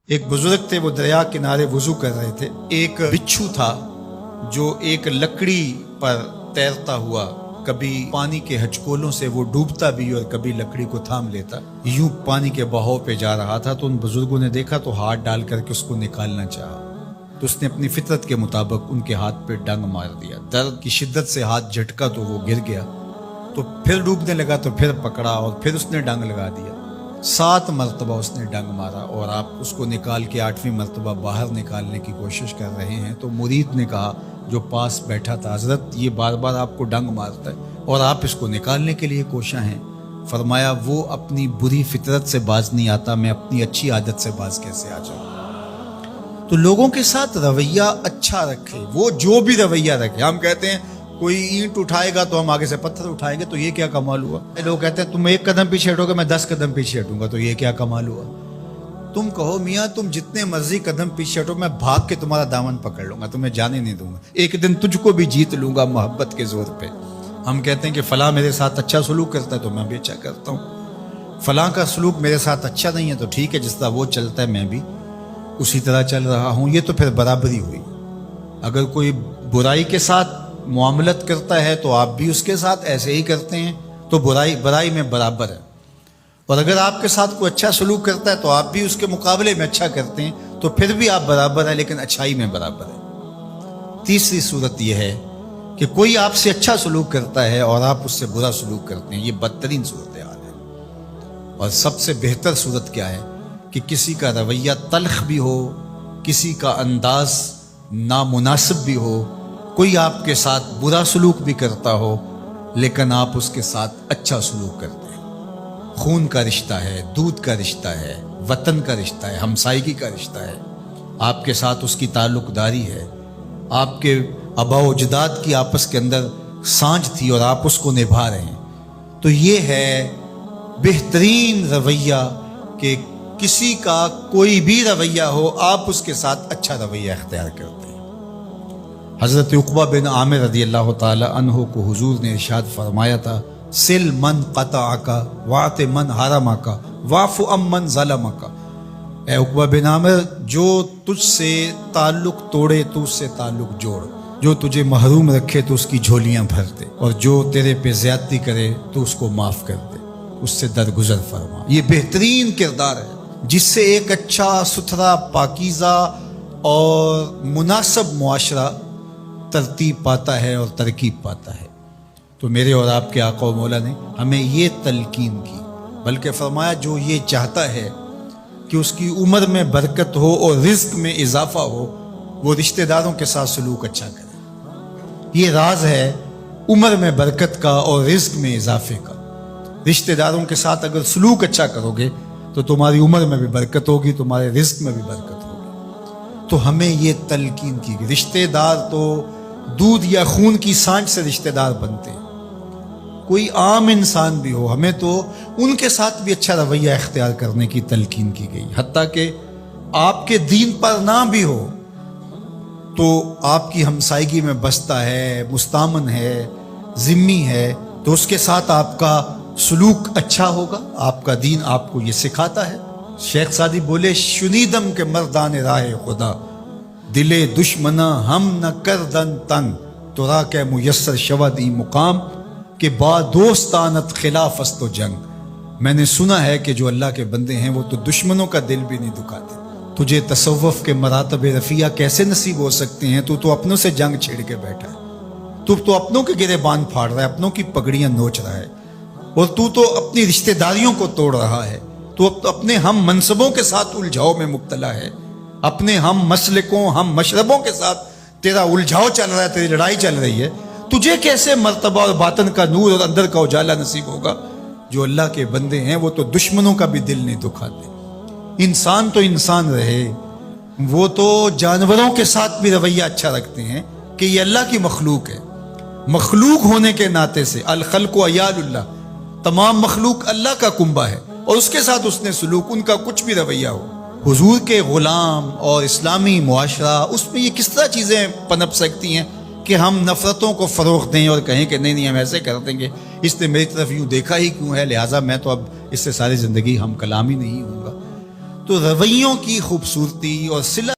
ایک بزرگ تھے، وہ دریا کنارے وضو کر رہے تھے۔ ایک بچھو تھا جو ایک لکڑی پر تیرتا ہوا، کبھی پانی کے ہچکولوں سے وہ ڈوبتا بھی اور کبھی لکڑی کو تھام لیتا، یوں پانی کے بہاؤ پہ جا رہا تھا۔ تو ان بزرگوں نے دیکھا تو ہاتھ ڈال کر کے اس کو نکالنا چاہا، تو اس نے اپنی فطرت کے مطابق ان کے ہاتھ پہ ڈنگ مار دیا۔ درد کی شدت سے ہاتھ جھٹکا تو وہ گر گیا، تو پھر ڈوبنے لگا تو پھر پکڑا اور پھر اس نے ڈنگ لگا دیا۔ 7 مرتبہ اس نے ڈنگ مارا اور آپ اس کو نکال کے 8ویں مرتبہ باہر نکالنے کی کوشش کر رہے ہیں۔ تو مرید نے کہا جو پاس بیٹھا تھا، حضرت یہ بار بار آپ کو ڈنگ مارتا ہے اور آپ اس کو نکالنے کے لیے کوشاں ہیں۔ فرمایا وہ اپنی بری فطرت سے باز نہیں آتا، میں اپنی اچھی عادت سے باز کیسے آ جاؤں؟ تو لوگوں کے ساتھ رویہ اچھا رکھے، وہ جو بھی رویہ رکھے۔ ہم کہتے ہیں کوئی اینٹ اٹھائے گا تو ہم آگے سے پتھر اٹھائیں گے، تو یہ کیا کمال ہوا؟ لوگ کہتے ہیں تم 1 قدم پیچھے ہٹو گے، میں 10 قدم پیچھے ہٹوں گا، تو یہ کیا کمال ہوا؟ تم کہو میاں تم جتنے مرضی قدم پیچھے ہٹو، میں بھاگ کے تمہارا دامن پکڑ لوں گا، تمہیں جانے نہیں دوں گا، ایک دن تجھ کو بھی جیت لوں گا محبت کے زور پہ۔ ہم کہتے ہیں کہ فلاں میرے ساتھ اچھا سلوک کرتا ہے تو میں بھی اچھا کرتا ہوں، فلاں کا سلوک میرے ساتھ اچھا نہیں ہے تو ٹھیک ہے، جس طرح وہ چلتا ہے میں بھی اسی طرح چل رہا ہوں۔ یہ تو پھر برابری ہوئی۔ اگر کوئی برائی کے ساتھ معاملت کرتا ہے تو آپ بھی اس کے ساتھ ایسے ہی کرتے ہیں، تو برائی میں برابر ہے۔ اور اگر آپ کے ساتھ کوئی اچھا سلوک کرتا ہے تو آپ بھی اس کے مقابلے میں اچھا کرتے ہیں، تو پھر بھی آپ برابر ہیں، لیکن اچھائی میں برابر ہے۔ تیسری صورت یہ ہے کہ کوئی آپ سے اچھا سلوک کرتا ہے اور آپ اس سے برا سلوک کرتے ہیں، یہ بدترین صورتحال ہے۔ اور سب سے بہتر صورت کیا ہے کہ کسی کا رویہ تلخ بھی ہو، کسی کا انداز نامناسب بھی ہو، کوئی آپ کے ساتھ برا سلوک بھی کرتا ہو لیکن آپ اس کے ساتھ اچھا سلوک کرتے ہیں۔ خون کا رشتہ ہے، دودھ کا رشتہ ہے، وطن کا رشتہ ہے، ہمسائیگی کا رشتہ ہے، آپ کے ساتھ اس کی تعلق داری ہے، آپ کے آباء و اجداد کی آپس کے اندر سانجھ تھی اور آپ اس کو نبھا رہے ہیں، تو یہ ہے بہترین رویہ کہ کسی کا کوئی بھی رویہ ہو آپ اس کے ساتھ اچھا رویہ اختیار کرتے ہیں۔ حضرت عقبہ بن عامر رضی اللہ تعالی عنہ کو حضور نے ارشاد فرمایا تھا، سل من قطعک واعط من حرمک واعف عن من ظلمک۔ اے عقبہ بن عامر، جو تجھ سے تعلق توڑے تو اس سے تعلق جوڑ، جو تجھے محروم رکھے تو اس کی جھولیاں بھر دے، اور جو تیرے پہ زیادتی کرے تو اس کو معاف کر دے، اس سے درگزر فرما۔ یہ بہترین کردار ہے جس سے ایک اچھا ستھرا پاکیزہ اور مناسب معاشرہ ترتیب پاتا ہے اور ترکیب پاتا ہے۔ تو میرے اور آپ کے آقا و مولا نے ہمیں یہ تلقین کی، بلکہ فرمایا جو یہ چاہتا ہے کہ اس کی عمر میں برکت ہو اور رزق میں اضافہ ہو، وہ رشتہ داروں کے ساتھ سلوک اچھا کرے۔ یہ راز ہے عمر میں برکت کا اور رزق میں اضافے کا۔ رشتہ داروں کے ساتھ اگر سلوک اچھا کرو گے تو تمہاری عمر میں بھی برکت ہوگی، تمہارے رزق میں بھی برکت ہوگی۔ تو ہمیں یہ تلقین کی گئی، رشتہ دار تو دودھ یا خون کی سانجھ سے رشتہ دار بنتے ہیں، کوئی عام انسان بھی ہو، ہمیں تو ان کے ساتھ بھی اچھا رویہ اختیار کرنے کی تلقین کی گئی۔ حتیٰ کہ آپ کے دین پر نہ بھی ہو تو آپ کی ہمسائیگی میں بستا ہے، مستامن ہے، ذمی ہے، تو اس کے ساتھ آپ کا سلوک اچھا ہوگا۔ آپ کا دین آپ کو یہ سکھاتا ہے۔ شیخ سعدی بولے، شنیدم کے مردان راہ خدا، دلے دشمنا ہم نہ کردن تنگ، تو را کے میسر شود ای مقام، کہ با دوستانت خلاف است و جنگ۔ میں نے سنا ہے کہ جو اللہ کے بندے ہیں وہ تو دشمنوں کا دل بھی نہیں دکھاتے۔ تجھے تصوف کے مراتب رفیع کیسے نصیب ہو سکتے ہیں؟ تو اپنوں سے جنگ چھیڑ کے بیٹھا ہے، تو اپنوں کے گریبان پھاڑ رہا ہے، اپنوں کی پگڑیاں نوچ رہا ہے، اور تو اپنی رشتہ داریوں کو توڑ رہا ہے، تو اپنے ہم منصبوں کے ساتھ الجھاؤ میں مبتلا ہے، اپنے ہم مسلکوں ہم مشربوں کے ساتھ تیرا الجھاؤ چل رہا ہے، تیری لڑائی چل رہی ہے۔ تجھے کیسے مرتبہ اور باطن کا نور اور اندر کا اجالا نصیب ہوگا؟ جو اللہ کے بندے ہیں وہ تو دشمنوں کا بھی دل نہیں دکھاتے۔ انسان تو انسان رہے، وہ تو جانوروں کے ساتھ بھی رویہ اچھا رکھتے ہیں کہ یہ اللہ کی مخلوق ہے۔ مخلوق ہونے کے ناطے سے الخلق و عیال اللہ، تمام مخلوق اللہ کا کنبہ ہے، اور اس کے ساتھ اس نے سلوک، ان کا کچھ بھی رویہ ہو۔ حضور کے غلام اور اسلامی معاشرہ، اس میں یہ کس طرح چیزیں پنپ سکتی ہیں کہ ہم نفرتوں کو فروغ دیں اور کہیں کہ نہیں ہم ایسے کر دیں گے، اس نے میری طرف یوں دیکھا ہی کیوں ہے، لہٰذا میں تو اب اس سے ساری زندگی ہم کلام ہی نہیں ہوں گا۔ تو رویوں کی خوبصورتی اور صلہ